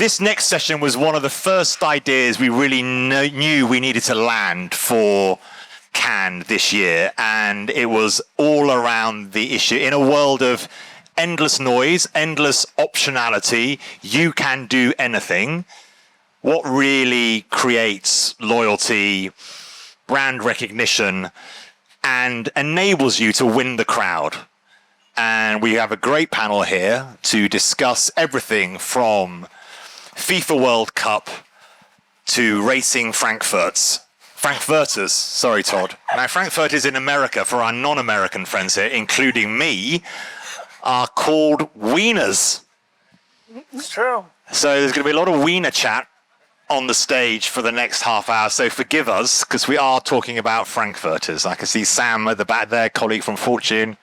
this next session was one of the first ideas we really knew we needed to land for Cannes this year, and it was all around the issue. In a world of endless noise, endless optionality, you can do anything. What really creates loyalty, brand recognition, and enables you to win the crowd? And we have a great panel here to discuss everything from FIFA World Cup to racing Frankfurters, sorry, Todd. Now, Frankfurters in America, for our non-American friends here, including me, are called wieners. It's true. So there's going to be a lot of wiener chat on the stage for the next half hour. So forgive us, because we are talking about Frankfurters. I can see Sam at the back there, colleague from Fortune,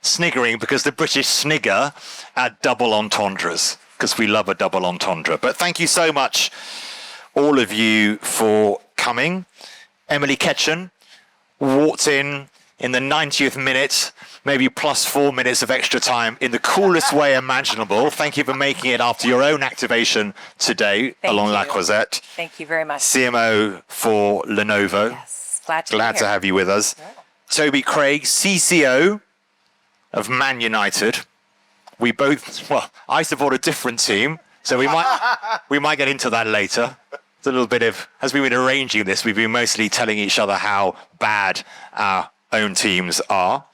sniggering because the British snigger at double entendres, because we love a double entendre. But thank you so much, all of you, for coming. Emily Ketchen walked in the 90th minute, maybe plus 4 minutes of extra time in the coolest way imaginable. Thank you for making it after your own activation today along La Croisette. Thank you very much. CMO for Lenovo. Yes, glad to have you with us. Yeah. Toby Craig, CCO of Man United. We both, well, I support a different team, so we might get into that later. It's a little bit of, as we've been arranging this, we've been mostly telling each other how bad our own teams are.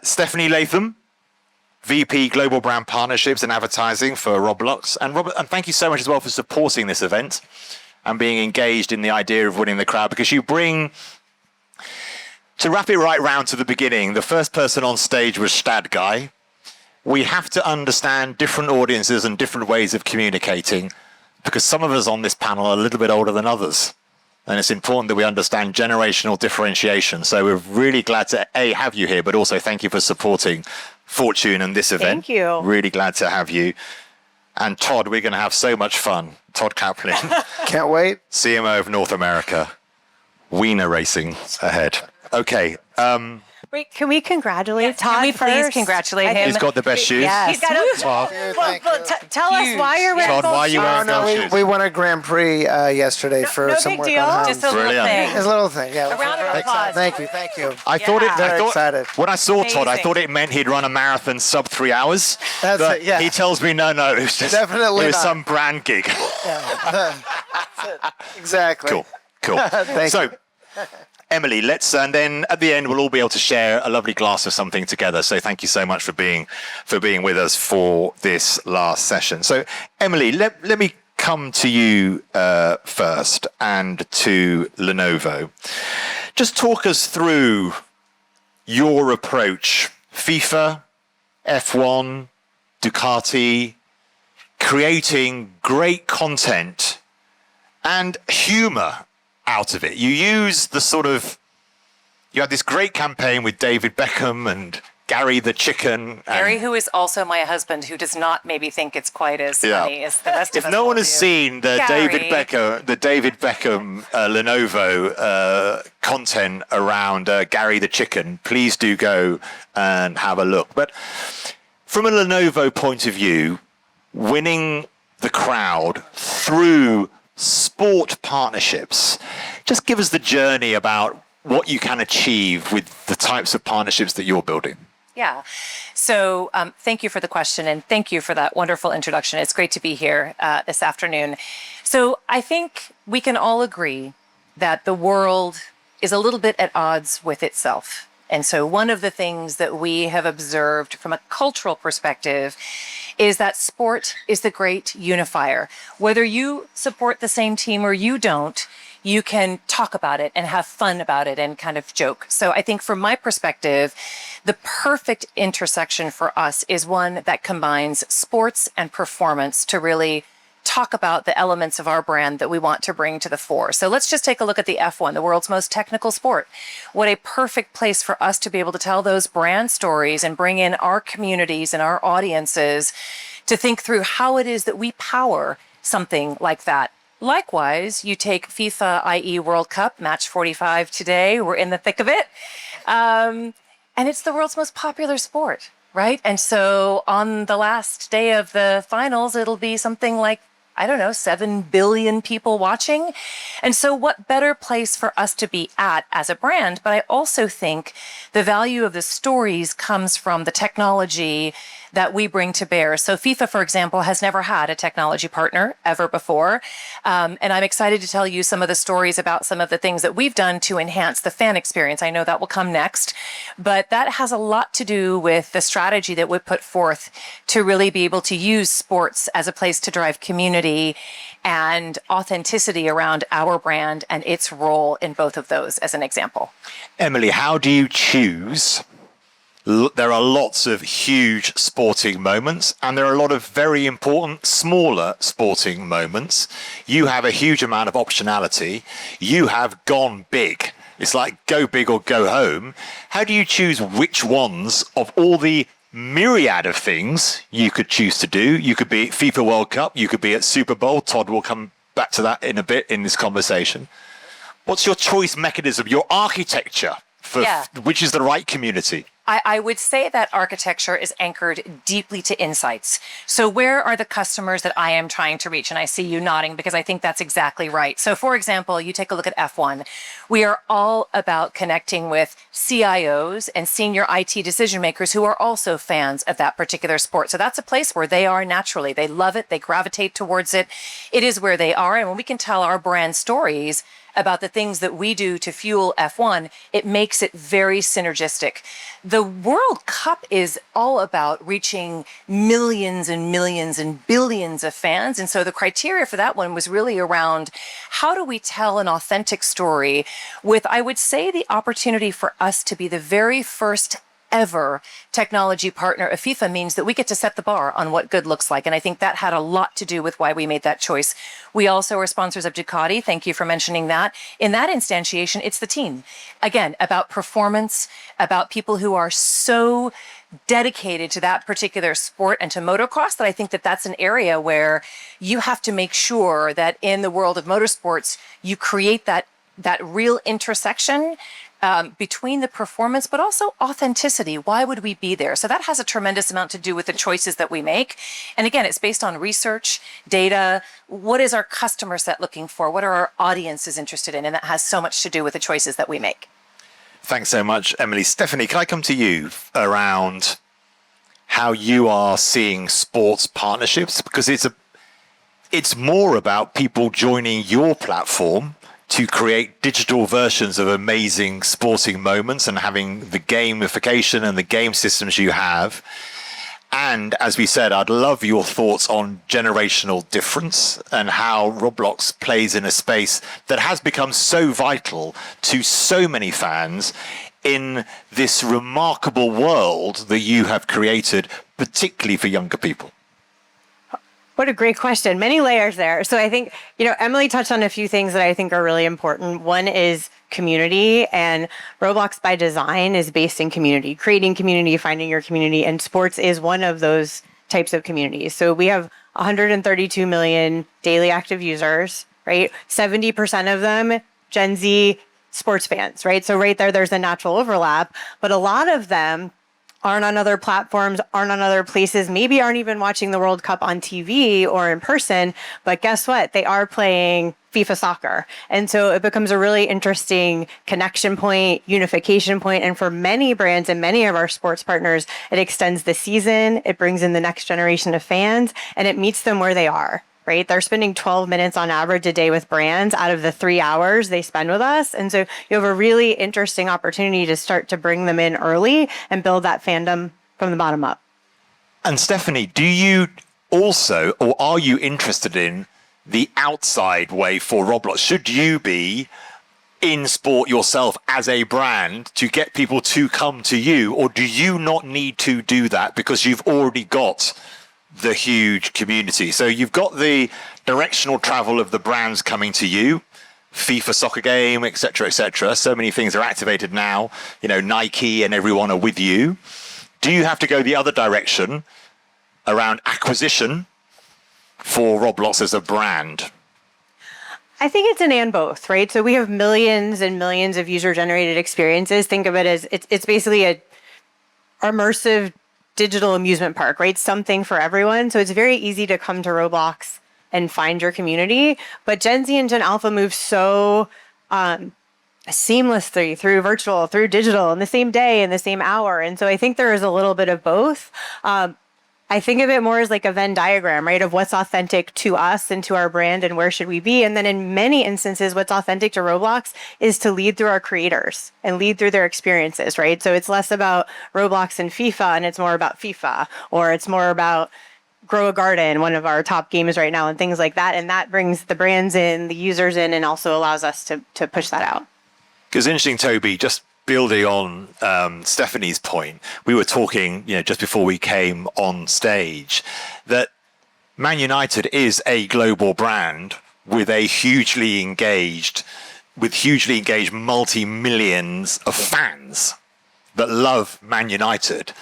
Stephanie Latham, VP Global Brand Partnerships and Advertising for Roblox. And Robert, and thank you so much as well for supporting this event and being engaged in the idea of winning the crowd, because you bring, to wrap it right round to the beginning, the first person on stage was Stad Guy. We have to understand different audiences and different ways of communicating, because some of us on this panel are a little bit older than others. And it's important that we understand generational differentiation. So we're really glad to, A, have you here, but also thank you for supporting Fortune and this event. Thank you. Really glad to have you. And Todd, we're going to have so much fun. Todd Kaplan. Can't wait. CMO of North America. Wiener racing ahead. Okay. Wait, can we congratulate Todd Can we please first? congratulate him? He's got the best shoes. Yes. He's got tell us why you're wearing Todd, why are you wearing those shoes? We won a Grand Prix yesterday for no some big work deal. on Just a little Brilliant. thing. It's a little thing, yeah. A round of applause. Thank you. I thought Very excited. when I saw Todd, I Amazing. thought it meant he'd run a marathon sub 3 hours. That's But it, yeah. he tells me no, it was just Definitely it was not. some brand gig. Exactly. Cool. Thank So, you. Emily, and then at the end we'll all be able to share a lovely glass of something together. So thank you so much for being with us for this last session. So Emily, let me come to you first and to Lenovo. Just talk us through your approach. FIFA, F1, Ducati, creating great content and humor out of it. You use you had this great campaign with David Beckham and Gary the Chicken. Gary, who is also my husband, who does not maybe think it's quite as funny as the rest of us. If no one has do. seen the Gary. David Beckham Lenovo content around Gary the Chicken, please do go and have a look. But from a Lenovo point of view, winning the crowd through sport partnerships, just give us the journey about what you can achieve with the types of partnerships that you're building. Yeah. So thank you for the question, and thank you for that wonderful introduction. It's great to be here this afternoon. So I think we can all agree that the world is a little bit at odds with itself. And so one of the things that we have observed from a cultural perspective is that sport is the great unifier. Whether you support the same team or you don't, you can talk about it and have fun about it and kind of joke. So I think from my perspective, the perfect intersection for us is one that combines sports and performance to really talk about the elements of our brand that we want to bring to the fore. So let's just take a look at the F1, the world's most technical sport. What a perfect place for us to be able to tell those brand stories and bring in our communities and our audiences to think through how it is that we power something like that. Likewise, you take FIFA, i.e. World Cup, match 45 today. We're in the thick of it. And it's the world's most popular sport, right? And so on the last day of the finals, it'll be something like, I don't know, 7 billion people watching. And so what better place for us to be at as a brand? But I also think the value of the stories comes from the technology that we bring to bear. So FIFA, for example, has never had a technology partner ever before. And I'm excited to tell you some of the stories about some of the things that we've done to enhance the fan experience. I know that will come next, but that has a lot to do with the strategy that we put forth to really be able to use sports as a place to drive community and authenticity around our brand and its role in both of those as an example. Emily, how do you choose? There are lots of huge sporting moments, and there are a lot of very important smaller sporting moments. You have a huge amount of optionality. You have gone big. It's like go big or go home. How do you choose which ones of all the myriad of things you could choose to do? You could be at FIFA World Cup. You could be at Super Bowl. Todd will come back to that in a bit in this conversation. What's your choice mechanism, your architecture for which is the right community? I would say that architecture is anchored deeply to insights. So where are the customers that I am trying to reach? And I see you nodding because I think that's exactly right. So for example, you take a look at F1. We are all about connecting with CIOs and senior IT decision makers who are also fans of that particular sport. So that's a place where they are naturally. They love it. They gravitate towards it. It is where they are. And when we can tell our brand stories about the things that we do to fuel F1, it makes it very synergistic. The World Cup is all about reaching millions and millions and billions of fans. And so the criteria for that one was really around how do we tell an authentic story with, I would say, the opportunity for us to be the very first ever technology partner of FIFA means that we get to set the bar on what good looks like. And I think that had a lot to do with why we made that choice. We also are sponsors of Ducati. Thank you for mentioning that. In that instantiation, it's the team. Again, about performance, about people who are so dedicated to that particular sport and to motocross that I think that that's an area where you have to make sure that in the world of motorsports, you create that real intersection between the performance, but also authenticity. Why would we be there? So that has a tremendous amount to do with the choices that we make. And again, it's based on research, data. What is our customer set looking for? What are our audiences interested in? And that has so much to do with the choices that we make. Thanks so much, Emily. Stephanie, can I come to you around how you are seeing sports partnerships? Because it's more about people joining your platform to create digital versions of amazing sporting moments and having the gamification and the game systems you have. And as we said, I'd love your thoughts on generational difference and how Roblox plays in a space that has become so vital to so many fans in this remarkable world that you have created, particularly for younger people. What a great question. Many layers there. So I think, Emily touched on a few things that I think are really important. One is community, and Roblox by design is based in community, creating community, finding your community, and sports is one of those types of communities. So we have 132 million daily active users, right? 70% of them, Gen Z sports fans, right? So right there's a natural overlap, but a lot of them aren't on other platforms, aren't on other places, maybe aren't even watching the World Cup on TV or in person, but guess what? They are playing FIFA soccer. And so it becomes a really interesting connection point, unification point. And for many brands and many of our sports partners, it extends the season, it brings in the next generation of fans, and it meets them where they are. Right? They're spending 12 minutes on average a day with brands out of the 3 hours they spend with us. And so you have a really interesting opportunity to start to bring them in early and build that fandom from the bottom up. And Stephanie, do you also, or are you interested in the outside way for Roblox? Should you be in sport yourself as a brand to get people to come to you, or do you not need to do that because you've already got the huge community? So you've got the directional travel of the brands coming to you, FIFA soccer game, etc., etc. So many things are activated now. Nike and everyone are with you. Do you have to go the other direction around acquisition for Roblox as a brand? I think it's an and both, right? So we have millions and millions of user-generated experiences. Think of it as it's basically a immersive digital amusement park, right? Something for everyone. So it's very easy to come to Roblox and find your community. But Gen Z and Gen Alpha move so seamlessly through virtual, through digital in the same day, in the same hour. And so I think there is a little bit of both. I think of it more as like a Venn diagram, right? Of what's authentic to us and to our brand and where should we be. And then in many instances, what's authentic to Roblox is to lead through our creators and lead through their experiences, right? So it's less about Roblox and FIFA and it's more about FIFA, or it's more about Grow a Garden, one of our top games right now, and things like that. And that brings the brands in, the users in, and also allows us to push that out. Because interesting, Toby, just building on Stephanie's point, we were talking, just before we came on stage, that Man United is a global brand with hugely engaged multi-millions of fans that love Man United.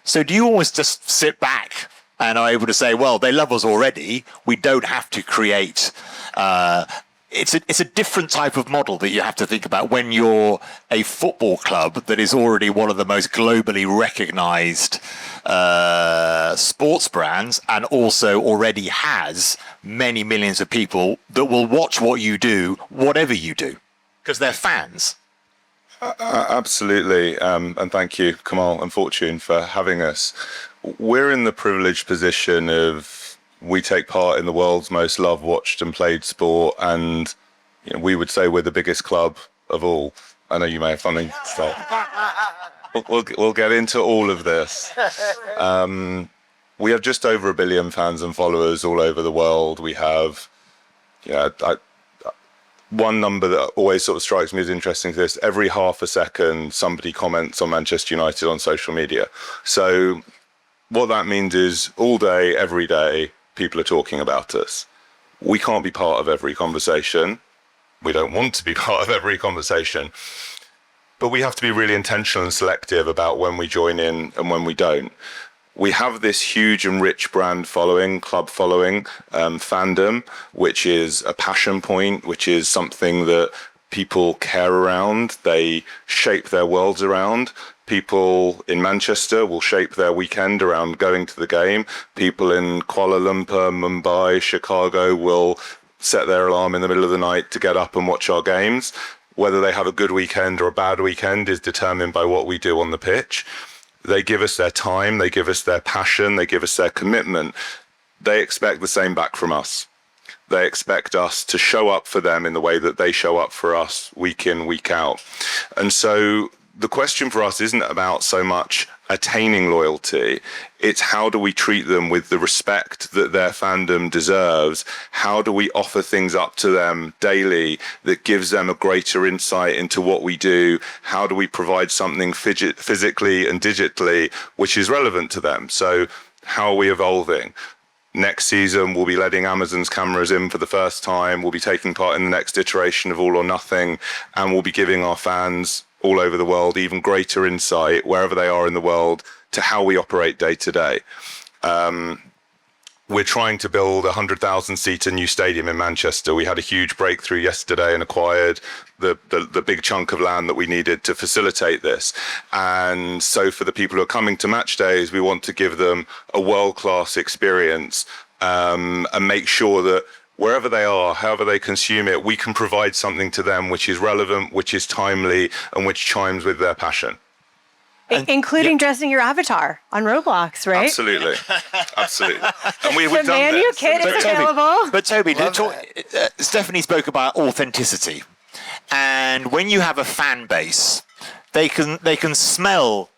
So do you always just sit back and are able to say, well, they love us already, we don't have to create it's a different type of model that you have to think about when you're a football club that is already one of the most globally recognized sports brands, and also already has many millions of people that will watch what you do, whatever you do, because they're fans. Absolutely. And thank you, Kamal and Fortune, for having us. We're in the privileged position of we take part in the world's most loved, watched and played sport, and we would say we're the biggest club of all. I know you may have something to say. We'll get into all of this. We have just over 1 billion fans and followers all over the world. We have, one number that always sort of strikes me as interesting to this: every half a second, somebody comments on Manchester United on social media. So what that means is all day, every day, people are talking about us. We can't be part of every conversation. We don't want to be part of every conversation. But we have to be really intentional and selective about when we join in and when we don't. We have this huge and rich brand following, club following, fandom, which is a passion point, which is something that people care around. They shape their worlds around. People in Manchester will shape their weekend around going to the game. People in Kuala Lumpur, Mumbai, Chicago will set their alarm in the middle of the night to get up and watch our games. Whether they have a good weekend or a bad weekend is determined by what we do on the pitch. They give us their time, they give us their passion, they give us their commitment. They expect the same back from us. They expect us to show up for them in the way that they show up for us week in, week out. And so the question for us isn't about so much attaining loyalty. It's how do we treat them with the respect that their fandom deserves? How do we offer things up to them daily that gives them a greater insight into what we do? How do we provide something physically and digitally which is relevant to them? So how are we evolving? Next season, we'll be letting Amazon's cameras in for the first time. We'll be taking part in the next iteration of All or Nothing, and we'll be giving our fans all over the world even greater insight, wherever they are in the world, to how we operate day to day. We're trying to build a 100,000-seater new stadium in Manchester. We had a huge breakthrough yesterday and acquired the big chunk of land that we needed to facilitate this. And so for the people who are coming to match days, we want to give them a world-class experience and make sure that wherever they are, however they consume it, we can provide something to them which is relevant, which is timely, and which chimes with their passion. Including dressing your avatar on Roblox, right? Absolutely. Absolutely. And we've The done Man You this. Kid is available. But Toby, Stephanie spoke about authenticity. And when you have a fan base, they can smell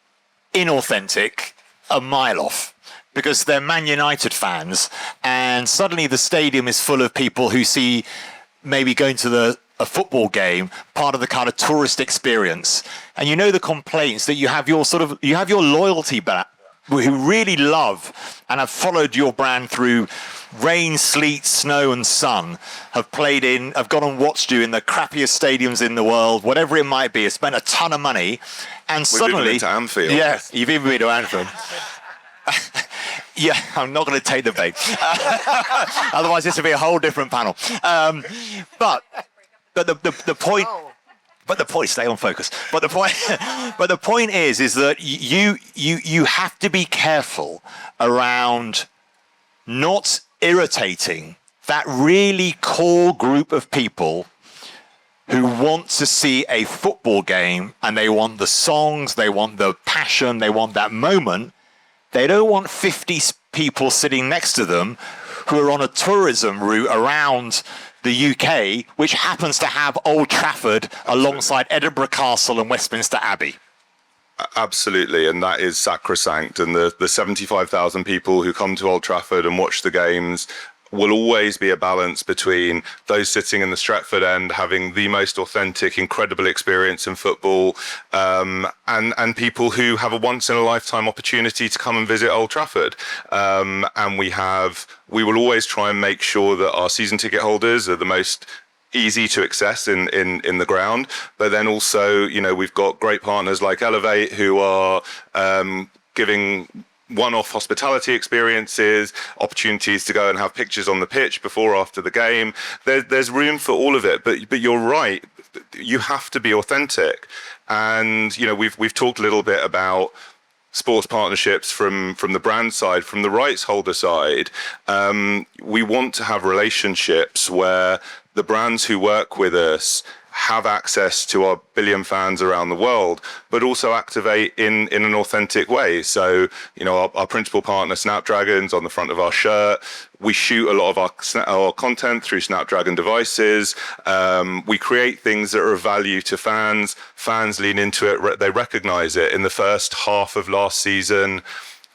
inauthentic a mile off, because they're Man United fans, and suddenly the stadium is full of people who see maybe going to a football game part of the kind of tourist experience. And the complaints that you have your loyalty back, who really love and have followed your brand through rain, sleet, snow and sun, have gone and watched you in the crappiest stadiums in the world, whatever it might be, have spent a ton of money, and suddenly... We've even been to Anfield. Yeah, you've even been to Anfield. Yeah, I'm not going to take the bait. Otherwise, this will be a whole different panel. But the point But the point, stay on focus. But the point, but the point is that you have to be careful around not irritating that really core group of people who want to see a football game and they want the songs, they want the passion, they want that moment. They don't want 50 people sitting next to them who are on a tourism route around the UK, which happens to have Old Trafford alongside Edinburgh Castle and Westminster Abbey. Absolutely, and that is sacrosanct. And the 75,000 people who come to Old Trafford and watch the games will always be a balance between those sitting in the Stretford end having the most authentic, incredible experience in football, and people who have a once-in-a-lifetime opportunity to come and visit Old Trafford. And we will always try and make sure that our season ticket holders are the most easy to access in the ground. But then also, we've got great partners like Elevate who are giving one-off hospitality experiences, opportunities to go and have pictures on the pitch before or after the game. There's room for all of it, but you're right. You have to be authentic, and we've talked a little bit about sports partnerships from the brand side, from the rights holder side. We want to have relationships where the brands who work with us have access to our billion fans around the world, but also activate in an authentic way. So, our principal partner, Snapdragon's on the front of our shirt. We shoot a lot of our content through Snapdragon devices. We create things that are of value to fans. Fans lean into it. They recognize it. In the first half of last season,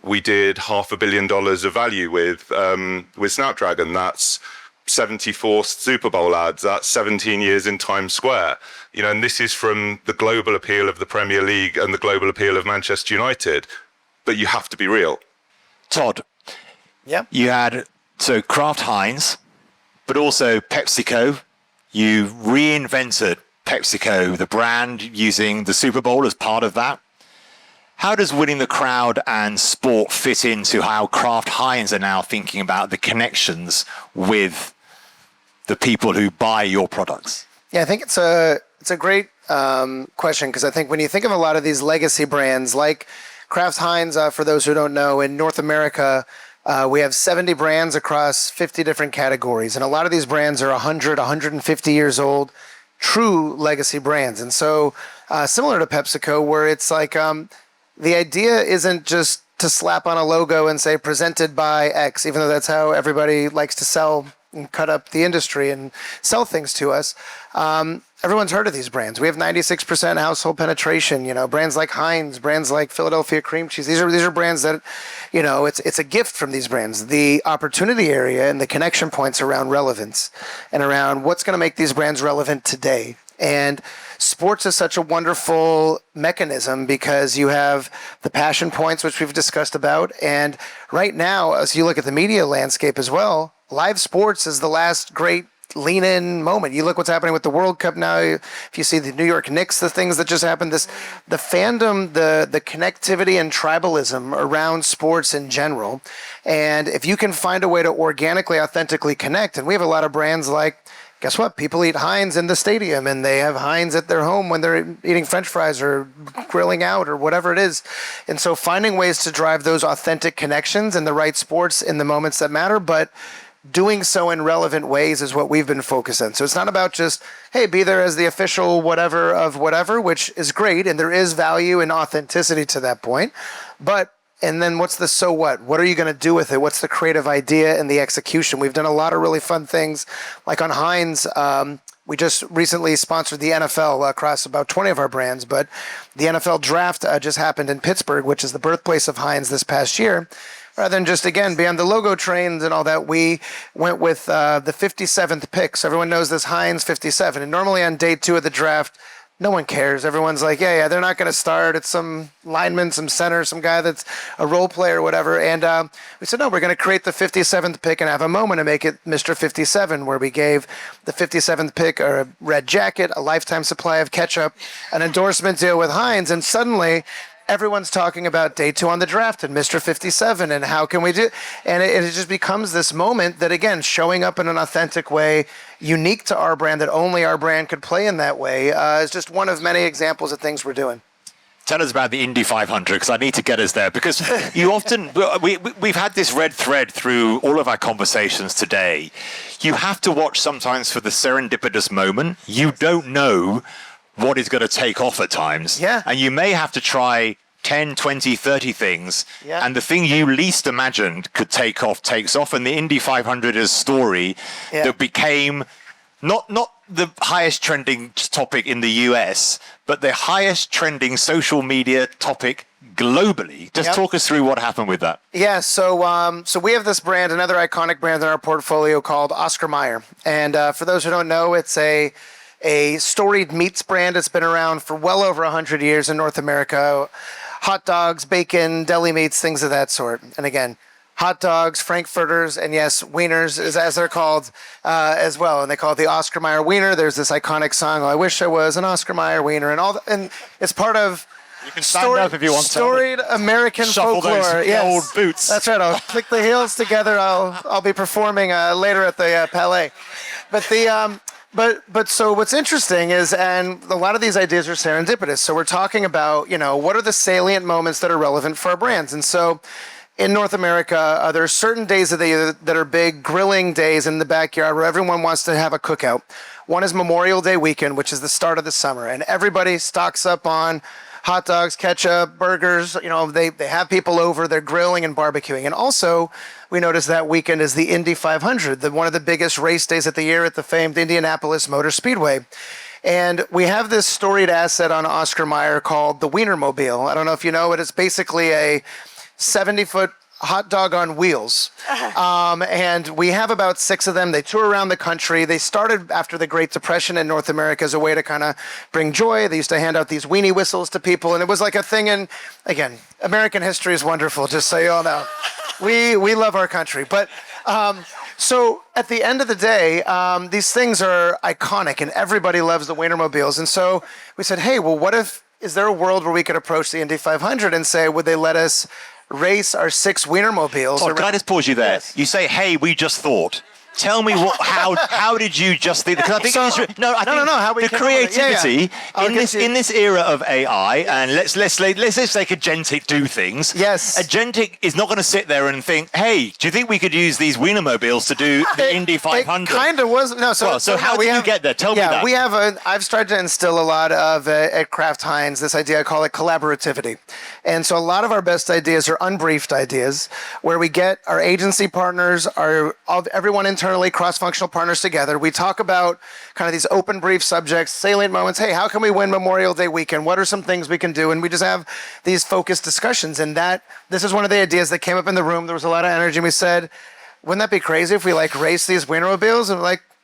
we did $500 million of value with Snapdragon. That's 74 Super Bowl ads. That's 17 years in Times Square. And this is from the global appeal of the Premier League and the global appeal of Manchester United. But you have to be real. Todd, Yeah. you had Kraft Heinz, but also PepsiCo. You reinvented PepsiCo, the brand, using the Super Bowl as part of that. How does winning the crowd and sport fit into how Kraft Heinz are now thinking about the connections with the people who buy your products? Yeah, I think it's a great question, because I think when you think of a lot of these legacy brands like Kraft Heinz, for those who don't know, in North America, we have 70 brands across 50 different categories. And a lot of these brands are 100, 150 years old, true legacy brands. And so similar to PepsiCo, where it's like the idea isn't just to slap on a logo and say presented by X, even though that's how everybody likes to sell and cut up the industry and sell things to us. Everyone's heard of these brands. We have 96% household penetration. Brands like Heinz, brands like Philadelphia cream cheese. These are brands that, it's a gift from these brands. The opportunity area and the connection points around relevance and around what's going to make these brands relevant today. And sports is such a wonderful mechanism because you have the passion points, which we've discussed about. And right now, as you look at the media landscape as well, live sports is the last great lean in moment. You look what's happening with the World Cup now. If you see the New York Knicks, the things that just happened, the fandom, the connectivity and tribalism around sports in general. And if you can find a way to organically, authentically connect, and we have a lot of brands like, guess what? People eat Heinz in the stadium, and they have Heinz at their home when they're eating French fries or grilling out or whatever it is. And so finding ways to drive those authentic connections and the right sports in the moments that matter, but doing so in relevant ways is what we've been focused on. So it's not about just, hey, be there as the official whatever of whatever, which is great, and there is value and authenticity to that point. And then what's the so what? What are you going to do with it? What's the creative idea and the execution? We've done a lot of really fun things. Like on Heinz, we just recently sponsored the NFL across about 20 of our brands, but the NFL draft just happened in Pittsburgh, which is the birthplace of Heinz this past year. Rather than just, again, be on the logo trains and all that, we went with the 57th pick. So everyone knows this Heinz 57. And normally on day 2 of the draft, no one cares. Everyone's like, yeah, they're not going to start. It's some lineman, some center, some guy that's a role player or whatever. And we said, no, we're going to create the 57th pick and have a moment to make it Mr. 57, where we gave the 57th pick a red jacket, a lifetime supply of ketchup, an endorsement deal with Heinz. And suddenly everyone's talking about day 2 on the draft and Mr. 57 and how can we do, and it just becomes this moment that, again, showing up in an authentic way, unique to our brand, that only our brand could play in that way, is just one of many examples of things we're doing. Tell us about the Indy 500, because I need to get us there. Because you often, we've had this red thread through all of our conversations today. You have to watch sometimes for the serendipitous moment. You don't know what is going to take off at times. Yeah. And you may have to try 10, 20, 30 things. Yeah. And the thing you least imagined could take off, takes off. And the Indy 500 is a story that became not the highest trending topic in the US, but the highest trending social media topic globally. Just talk us through what happened with that. Yeah, so we have this brand, another iconic brand in our portfolio called Oscar Mayer. And for those who don't know, it's a storied meats brand. It's been around for well over 100 years in North America. Hot dogs, bacon, deli meats, things of that sort. And again, hot dogs, frankfurters, and yes, wieners, as they're called as well. And they call it the Oscar Mayer Wiener. There's this iconic song, "Oh, I Wish I Was an Oscar Mayer Wiener," and it's part of You can stand up if you want to. storied American Shuffle folklore. those Yes. old boots. That's right. I'll click the heels together. I'll be performing later at the Palais. But the But so what's interesting is, and a lot of these ideas are serendipitous. So we're talking about, what are the salient moments that are relevant for our brands? And so in North America, there are certain days of the year that are big grilling days in the backyard where everyone wants to have a cookout. One is Memorial Day weekend, which is the start of the summer, and everybody stocks up on hot dogs, ketchup, burgers. They have people over, they're grilling and barbecuing. And also, we notice that weekend is the Indy 500, one of the biggest race days of the year at the famed Indianapolis Motor Speedway. And we have this storied asset on Oscar Mayer called the Wienermobile. I don't know if you know it. It's basically a 70-foot hot dog on wheels. And we have about 6 of them. They tour around the country. They started after the Great Depression in North America as a way to kind of bring joy. They used to hand out these weenie whistles to people. And it was like a thing. And again, American history is wonderful, just so you all know. We love our country. But so at the end of the day, these things are iconic and everybody loves the Wienermobiles. And so we said, hey, well, is there a world where we could approach the Indy 500 and say, would they let us race our 6 Wienermobiles? Todd, can I just pause you there? Yes. You say, hey, we just thought. Tell me how did you just think? Because I think How we the came up with it. creativity Yeah. in this era of AI, and let's make Agentic do things. Yes. Agentic is not going to sit there and think, hey, do you think we could use these Wienermobiles to do the Indy 500? It kind of was. No, So how did you get there? Tell me that. I've started to instill a lot of at Kraft Heinz this idea. I call it collaborativity. And so a lot of our best ideas are unbriefed ideas, where we get our agency partners, everyone internally, cross-functional partners together. We talk about kind of these open brief subjects, salient moments. Hey, how can we win Memorial Day weekend? What are some things we can do? And we just have these focused discussions. And this is one of the ideas that came up in the room. There was a lot of energy. And we said, wouldn't that be crazy if we race these Wienermobiles? And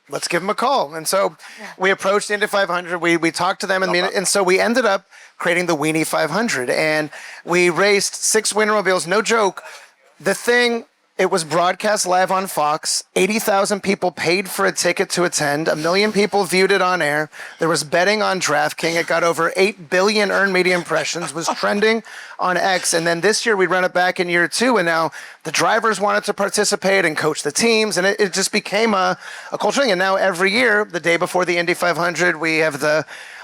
let's give them a call. And so we approached the Indy 500. We talked to them, and so we ended up creating the Weenie 500. And we raced 6 Wienermobiles. No joke. It was broadcast live on Fox. 80,000 people paid for a ticket to attend. 1 million people viewed it on air. There was betting on DraftKings. It got over 8 billion earned media impressions, was trending on X. And then this year we run it back in year 2. And now the drivers wanted to participate and coach the teams. And it just became a culture thing. And now every year, the day before the Indy 500, we have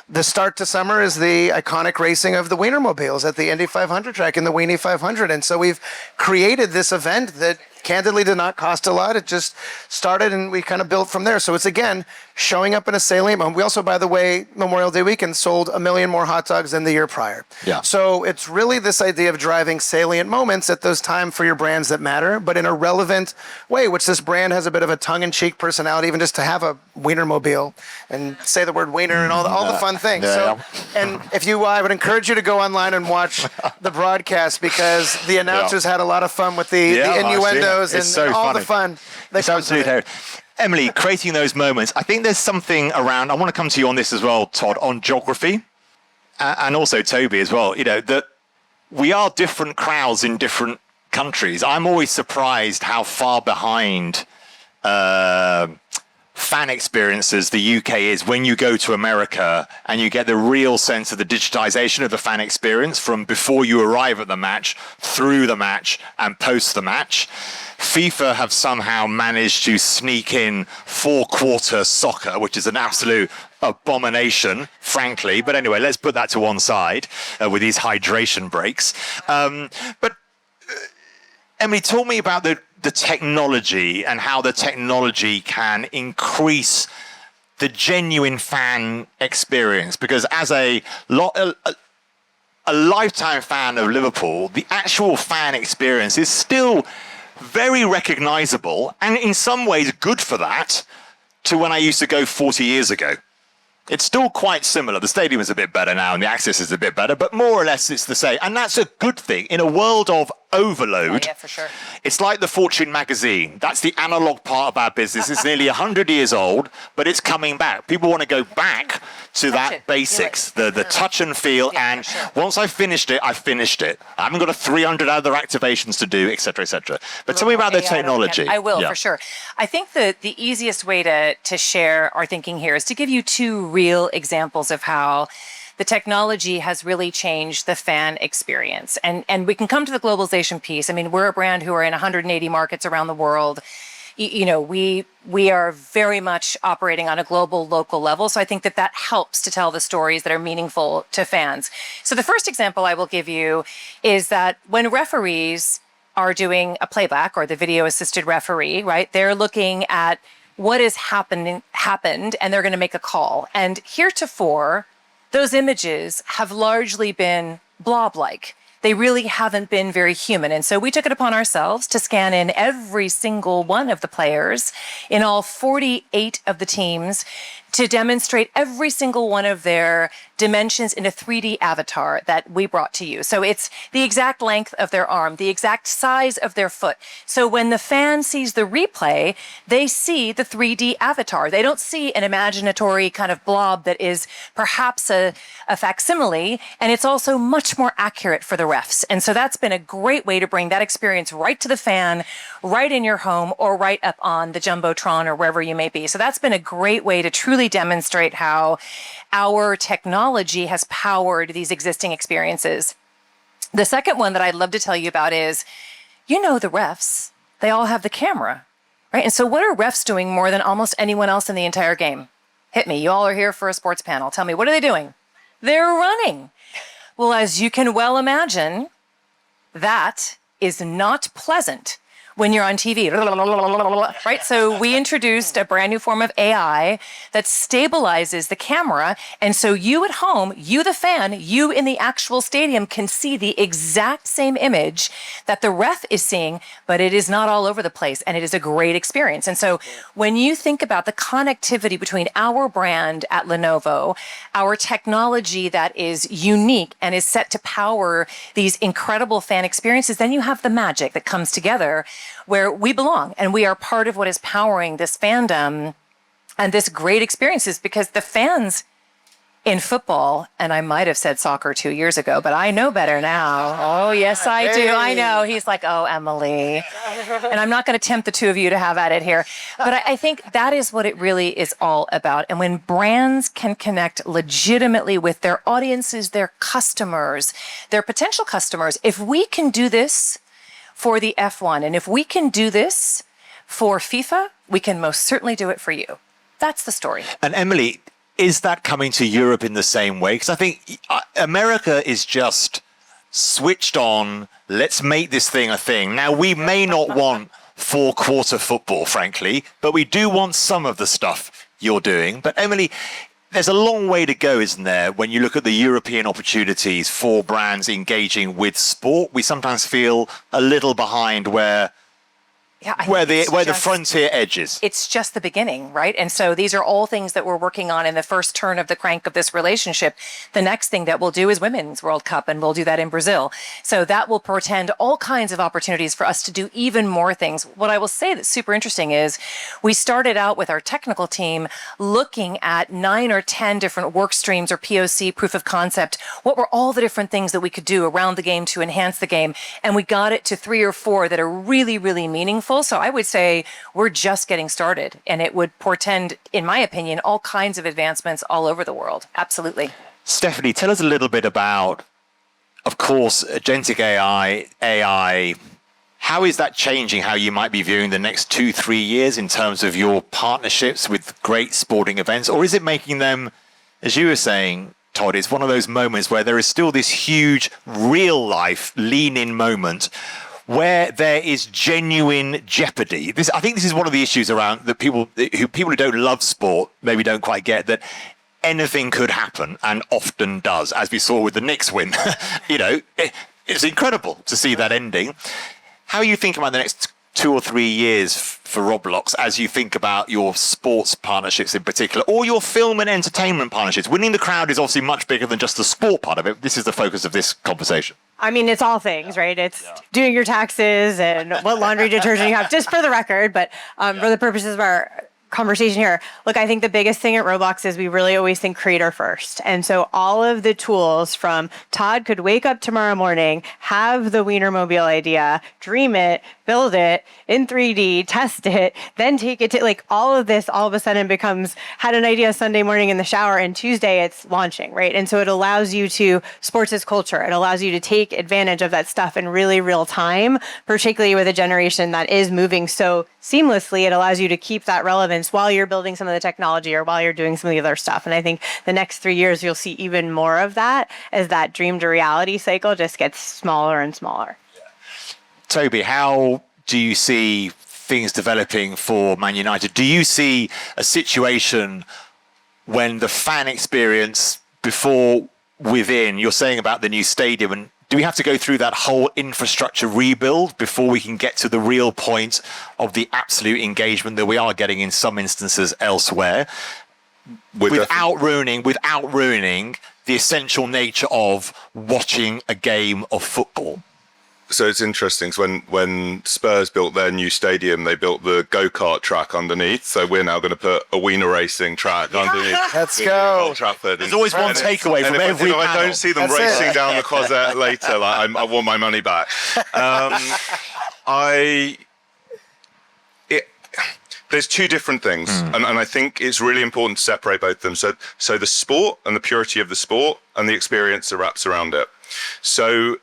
the start to summer is the iconic racing of the Wienermobiles at the Indy 500 track in the Weenie 500. And so we've created this event that candidly did not cost a lot. It just started and we kind of built from there. So it's, again, showing up in a salient moment. We also, by the way, Memorial Day weekend sold 1 million more hot dogs than the year prior. Yeah. So it's really this idea of driving salient moments at those times for your brands that matter, but in a relevant way, which this brand has a bit of a tongue-in-cheek personality, even just to have a Wienermobile and say the word wiener and all the fun things. Yeah. So, and I would encourage you to go online and watch the broadcast, because the announcers had a lot of fun with the innuendos and so all funny. the fun. It's absolutely hilarious. Emily, creating those moments, I think there's something around, I want to come to you on this as well, Todd, on geography, and also Toby as well, that we are different crowds in different countries. I'm always surprised how far behind fan fan experiences the UK is when you go to America and you get the real sense of the digitization of the fan experience from before you arrive at the match, through the match, and post the match. FIFA have somehow managed to sneak in four-quarter soccer, which is an absolute abomination, frankly. But anyway, let's put that to one side with these hydration breaks. But Emily, talk me about the technology and how the technology can increase the genuine fan experience. Because as a lifetime fan of Liverpool, the actual fan experience is still very recognizable and in some ways good for that to when I used to go 40 years ago. It's still quite similar. The stadium is a bit better now and the access is a bit better, but more or less it's the same. And that's a good thing. In a world of overload, yeah, for sure. It's like the Fortune magazine. That's the analog part of our business. It's nearly 100 years old, but it's coming back. People want to go back to that basics, the touch and feel. Yeah, and sure. once I've finished it, I've finished it. I haven't got 300 other activations to do, et cetera, et cetera. But tell me about the technology. I will, Yeah. for sure. I think the easiest way to share our thinking here is to give you two real examples of how the technology has really changed the fan experience. And we can come to the globalization piece. I mean, we're a brand who are in 180 markets around the world. You know, we are very much operating on a global, local level. So I think that helps to tell the stories that are meaningful to fans. So the first example I will give you is that when referees are doing a playback or the video assisted referee, right, they're looking at what has happened and they're going to make a call. And heretofore, those images have largely been blob-like. They really haven't been very human. And so we took it upon ourselves to scan in every single one of the players in all 48 of the teams to demonstrate every single one of their dimensions in a 3D avatar that we brought to you. So it's the exact length of their arm, the exact size of their foot. So when the fan sees the replay, they see the 3D avatar. They don't see an imaginatory kind of blob that is perhaps a facsimile, and it's also much more accurate for the refs. And so that's been a great way to bring that experience right to the fan, right in your home, or right up on the Jumbotron or wherever you may be. So that's been a great way to truly demonstrate how our technology has powered these existing experiences. The second one that I'd love to tell you about is, you know, the refs, they all have the camera, right? And so what are refs doing more than almost anyone else in the entire game? Hit me. You all are here for a sports panel. Tell me, what are they doing? They're running. Well, as you can well imagine, that is not pleasant when you're on TV, right? So we introduced a brand new form of AI that stabilizes the camera. And so you at home, you the fan, you in the actual stadium can see the exact same image that the ref is seeing, but it is not all over the place. And it is a great experience. And so when you think about the connectivity between our brand at Lenovo, our technology that is unique and is set to power these incredible fan experiences, then you have the magic that comes together where we belong and we are part of what is powering this fandom and this great experiences, because the fans in football, and I might have said soccer 2 years ago, but I know better now. Oh, yes, I do. I know. He's like, oh, Emily. And I'm not going to tempt the two of you to have at it here. But I think that is what it really is all about. And when brands can connect legitimately with their audiences, their customers, their potential customers, if we can do this for the F1, and if we can do this for FIFA, we can most certainly do it for you. That's the story. And Emily, is that coming to Europe in the same way? Because I think America is just switched on. Let's make this thing a thing. Now, we may not want four-quarter football, frankly, but we do want some of the stuff you're doing. But Emily, there's a long way to go, isn't there, when you look at the European opportunities for brands engaging with sport? We sometimes feel a little behind where the frontier edges. It's just the beginning, right? And so these are all things that we're working on in the first turn of the crank of this relationship. The next thing that we'll do is Women's World Cup, and we'll do that in Brazil. So that will portend all kinds of opportunities for us to do even more things. What I will say that's super interesting is we started out with our technical team looking at 9 or 10 different work streams or POC, proof of concept. What were all the different things that we could do around the game to enhance the game? And we got it to 3 or 4 that are really, really meaningful. also, I would say we're just getting started, and it would portend, in my opinion, all kinds of advancements all over the world. Absolutely. Stephanie, tell us a little bit about, of course, agentic AI. How is that changing how you might be viewing the next 2-3 years in terms of your partnerships with great sporting events? Or is it making them, as you were saying, Todd, it's one of those moments where there is still this huge real life lean in moment where there is genuine jeopardy. I think this is one of the issues around that people who don't love sport maybe don't quite get, that anything could happen and often does, as we saw with the Knicks win. It's incredible to see that ending. How are you thinking about the next 2 or 3 years for Roblox as you think about your sports partnerships in particular, or your film and entertainment partnerships? Winning the crowd is obviously much bigger than just the sport part of it. This is the focus of this conversation. I mean, it's all things, right? It's doing your taxes and what laundry detergent you have, just for the record, but for the purposes of our conversation here. Look, I think the biggest thing at Roblox is we really always think creator first. And so all of the tools from Todd could wake up tomorrow morning, have the Wienermobile idea, dream it, build it in 3D, test it, then take it to, like, all of this all of a sudden becomes, had an idea Sunday morning in the shower and Tuesday it's launching, right? And so it allows you to, sports is culture. It allows you to take advantage of that stuff in really real time, particularly with a generation that is moving so seamlessly. It allows you to keep that relevance while you're building some of the technology or while you're doing some of the other stuff. And I think the next 3 years, you'll see even more of that as that dream to reality cycle just gets smaller and smaller. Toby, how do you see things developing for Man United? Do you see a situation when the fan experience before within, you're saying about the new stadium, and do we have to go through that whole infrastructure rebuild before we can get to the real point of the absolute engagement that we are getting in some instances elsewhere, without ruining the essential nature of watching a game of football? So it's interesting. So when Spurs built their new stadium, they built the go-kart track underneath. So we're now going to put a wiener racing track underneath. Let's go. Old Trafford. There's always one takeaway from every panel. If I don't see them racing down the Croisette later, I want my money back. There's two different things, and I think it's really important to separate both of them. So the sport and the purity of the sport and the experience that wraps around it. So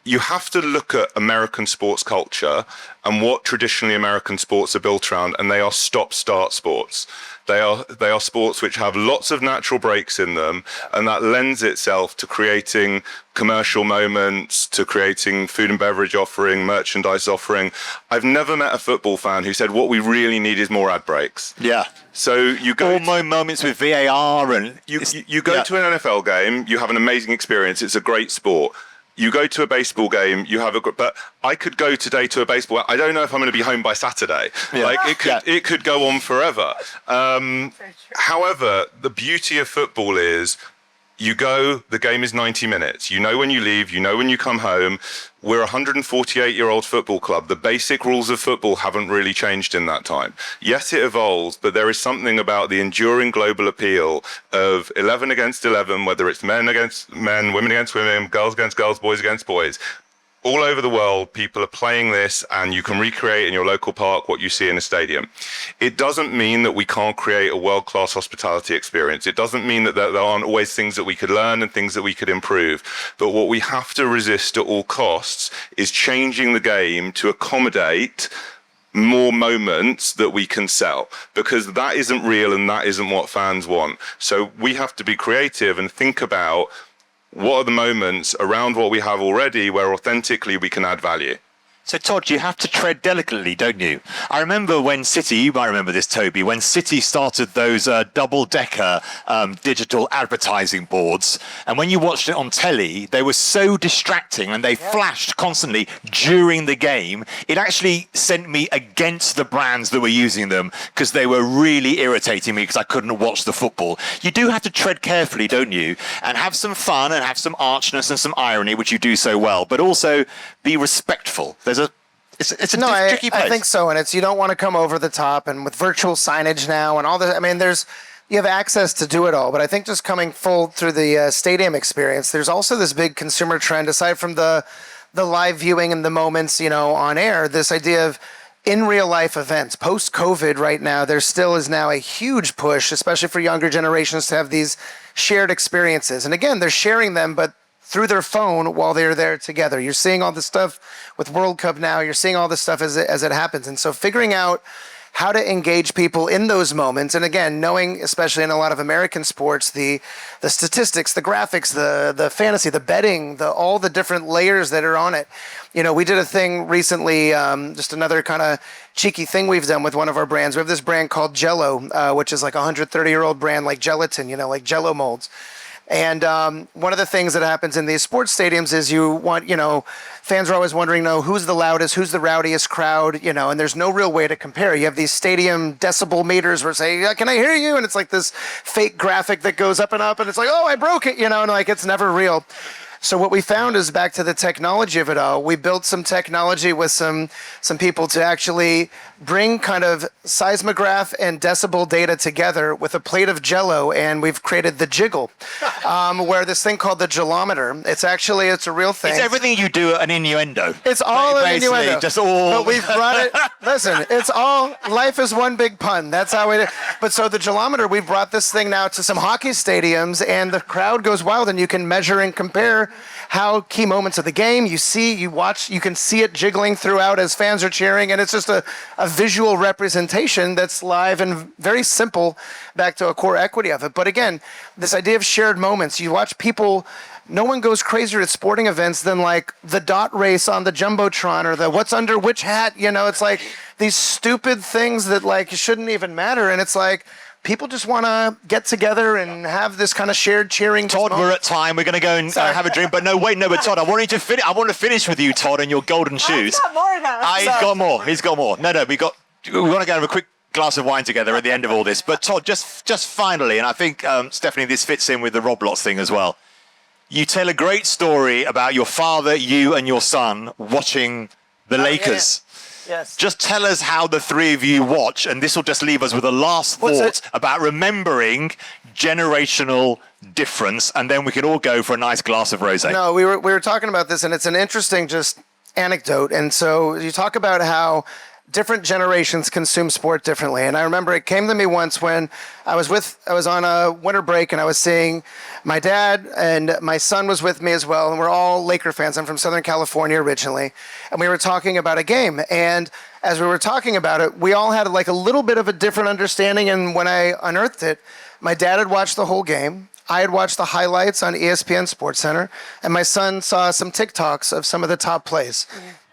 you have to look at American sports culture and what traditionally American sports are built around, and they are stop-start sports. They are sports which have lots of natural breaks in them, and that lends itself to creating commercial moments, to creating food and beverage offering, merchandise offering. I've never met a football fan who said what we really need is more ad breaks. Yeah. So you go all moments with VAR, and you go to an NFL game, you have an amazing experience. It's a great sport. You go to a baseball game, you have but I could go today to a baseball. I don't know if I'm going to be home by Saturday. Yeah. Like it could go on forever. However, the beauty of football is you go, the game is 90 minutes. You know when you leave, you know when you come home. We're a 148-year-old football club. The basic rules of football haven't really changed in that time. Yes, it evolves, but there is something about the enduring global appeal of 11 against 11, whether it's men against men, women against women, girls against girls, boys against boys. All over the world, people are playing this, and you can recreate in your local park what you see in a stadium. It doesn't mean that we can't create a world-class hospitality experience. It doesn't mean that there aren't always things that we could learn and things that we could improve. But what we have to resist at all costs is changing the game to accommodate more moments that we can sell, because that isn't real and that isn't what fans want. So we have to be creative and think about what are the moments around what we have already where authentically we can add value. So, Todd, you have to tread delicately, don't you? I remember when City, you might remember this, Toby, when City started those double-decker digital advertising boards, and when you watched it on telly, they were so distracting and they flashed constantly during the game. It actually sent me against the brands that were using them because they were really irritating me because I couldn't watch the football. You do have to tread carefully, don't you? And have some fun and have some archness and some irony, which you do so well, but also be respectful. It's a tricky place. I think so, and you don't want to come over the top, and with virtual signage now and all this, I mean, you have access to do it all, but I think just coming full through the stadium experience, there's also this big consumer trend, aside from the live viewing and the moments, on air, this idea of in real life events. Post COVID right now, there still is now a huge push, especially for younger generations, to have these shared experiences. And again, they're sharing them, but through their phone while they're there together. You're seeing all this stuff with World Cup now. You're seeing all this stuff as it happens. And so figuring out how to engage people in those moments. And again, knowing, especially in a lot of American sports, the statistics, the graphics, the fantasy, the betting, all the different layers that are on it. You know, we did a thing recently, just another kind of cheeky thing we've done with one of our brands. We have this brand called Jello, which is like a 130-year-old brand, like gelatin, you know, like Jello molds. And one of the things that happens in these sports stadiums is you want, you know, fans are always wondering, no, who's the loudest, who's the rowdiest crowd, you know, and there's no real way to compare. You have these stadium decibel meters where say, can I hear you? And it's like this fake graphic that goes up, and it's like, oh, I broke it, you know, and like it's never real. So what we found is, back to the technology of it all, we built some technology with some people to actually bring kind of seismograph and decibel data together with a plate of Jello, and we've created the Jiggle, where this thing called the Jellometer. It's a real thing. It's everything you do an innuendo. It's all an Basically, innuendo. just all. But we've brought it. Listen, it's all. Life is one big pun. That's how it is. But so the Jellometer, we've brought this thing now to some hockey stadiums, and the crowd goes wild, and you can measure and compare how key moments of the game you watch, you can see it jiggling throughout as fans are cheering, and it's just a visual representation that's live and very simple, back to a core equity of it. But again, this idea of shared moments, you watch people, no one goes crazier at sporting events than like the dot race on the Jumbotron or the what's under which hat, you know, it's like these stupid things that like shouldn't even matter, and it's like, people just want to get together and have this kind of shared cheering. Todd, we're at time. We're going to go and have a drink. But no, but Todd, I want to finish with you, Todd, and your golden shoes. I've got more though. He's got more. No, we want to go have a quick glass of wine together at the end of all this. But Todd, just finally, and I think, Stephanie, this fits in with the Roblox thing as well. You tell a great story about your father, you and your son watching the Lakers. Yeah. Yes. Just tell us how the three of you watch, and this will just leave us with a last thought about remembering generational difference, and then we can all go for a nice glass of rosé. No, we were talking about this, and it's an interesting just anecdote. And so you talk about how different generations consume sport differently. And I remember it came to me once when I was on a winter break, and I was seeing my dad, and my son was with me as well, and we're all Laker fans. I'm from Southern California originally, and we were talking about a game. And as we were talking about it, we all had like a little bit of a different understanding. And when I unearthed it, my dad had watched the whole game. I had watched the highlights on ESPN SportsCenter, and my son saw some TikToks of some of the top plays.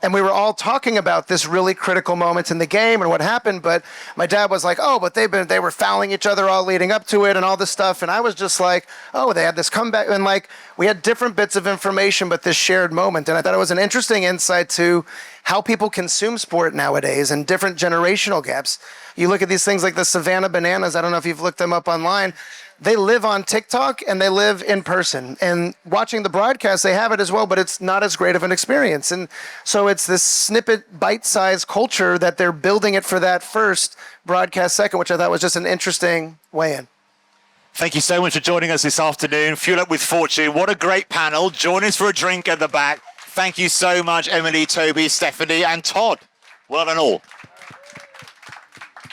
And we were all talking about this really critical moment in the game and what happened, but my dad was like, oh, but they were fouling each other all leading up to it and all this stuff. And I was just like, oh, they had this comeback. And like, we had different bits of information, but this shared moment. And I thought it was an interesting insight to how people consume sport nowadays and different generational gaps. You look at these things like the Savannah Bananas. I don't know if you've looked them up online. They live on TikTok and they live in person. And watching the broadcast, they have it as well, but it's not as great of an experience. And so it's this snippet, bite-sized culture that they're building it for that first, broadcast second, which I thought was just an interesting way in. Thank you so much for joining us this afternoon. Fuel Up with Fortune. What a great panel. Join us for a drink at the back. Thank you so much, Emily, Toby, Stephanie, and Todd. Well done all.